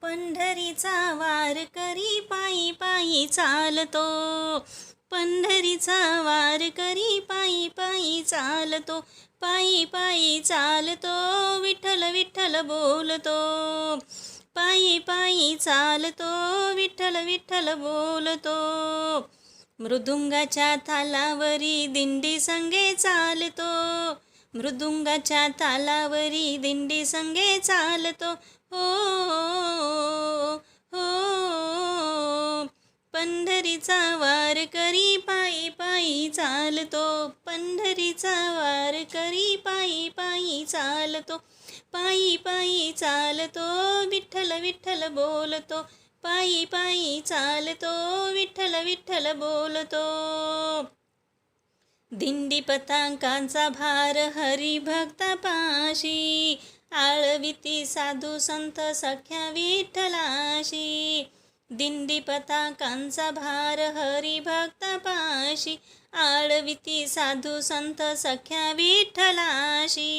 पंढरीचा वारकरी पायी पायी चालतो, पंढरीचा वारकरी पायी पायी चालतो, पायी पायी चालतो, विठ्ठल विठ्ठल बोलतो, पायी पायी चालतो, विठ्ठल विठ्ठल बोलतो. मृदुंगाच्या तालावरी दिंडी संगे चालतो, मृदुंगाच्या तालावरी दिंडी संगे चालतो. हो हो, पंढरीचा वारकरी पायी पायी चालतो, पंढरीचा वारकरी पायी पायी चालतो, पायी पायी चालतो, विठ्ठल विठ्ठल बोलतो, पायी पायी चालतो, विठ्ठल विठ्ठल बोलतो. दिंडी पताकांचा भार हरिभक्तापाशी, आळविती साधू संत सख्या विठ्ठलाशी. दिंडी पताकांचा भार हरिभक्तापाशी, आळविती साधू संत सख्या विठ्ठलाशी.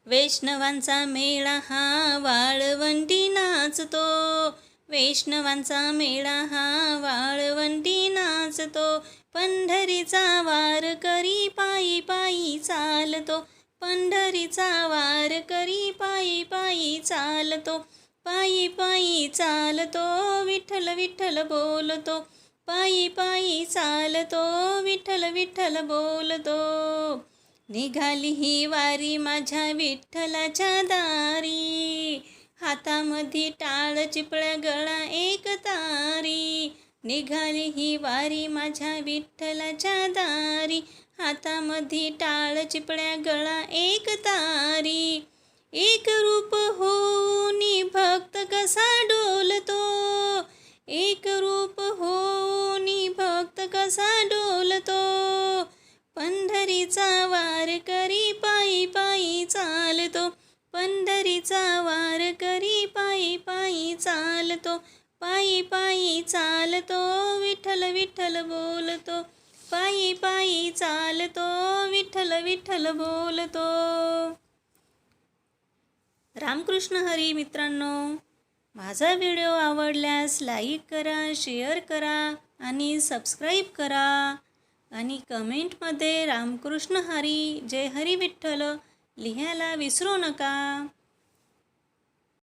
वैष्णवांचा मेळा हा वाळवंटी नाचतो, वैष्णवांचा मेळा हा वाळवंटी नाचतो. पंढरीचा वारकरी पायी पायी चालतो, पंढरीचा वारकरी पायी पायी चालतो, पायी पायी चालतो, विठ्ठल विठ्ठल बोलतो, पायी पायी चालतो, विठ्ठल विठ्ठल बोलतो. निघाली ही वारी माझ्या विठ्ठलाच्या दारी, हातामध्ये टाळ चिपळ्या गळा एक तारी. निघाली ही वारी माझ्या विठ्ठलाच्या दारी, हातामध्ये टाळ चिपळ्या गळा एक तारी. एक रूप होऊनी भक्त कसा डोलतो, एक रूप होऊनी भक्त कसा डोलतो. पंढरीचा वारकरी पायी पायी चालतो, पंढरीचा वारकरी पायी पायी चालतो, पायी पायी चालतो, विठ्ठल विठ्ठल बोलतो, पायी पायी चालतो, विठ्ठल विठ्ठल बोलतो. रामकृष्ण हरी. मित्रांनो, माझा व्हिडिओ आवडल्यास लाईक करा, शेअर करा आणि सबस्क्राईब करा आणि कमेंटमध्ये रामकृष्ण हरी जय हरी विठ्ठल लिहायला विसरू नका.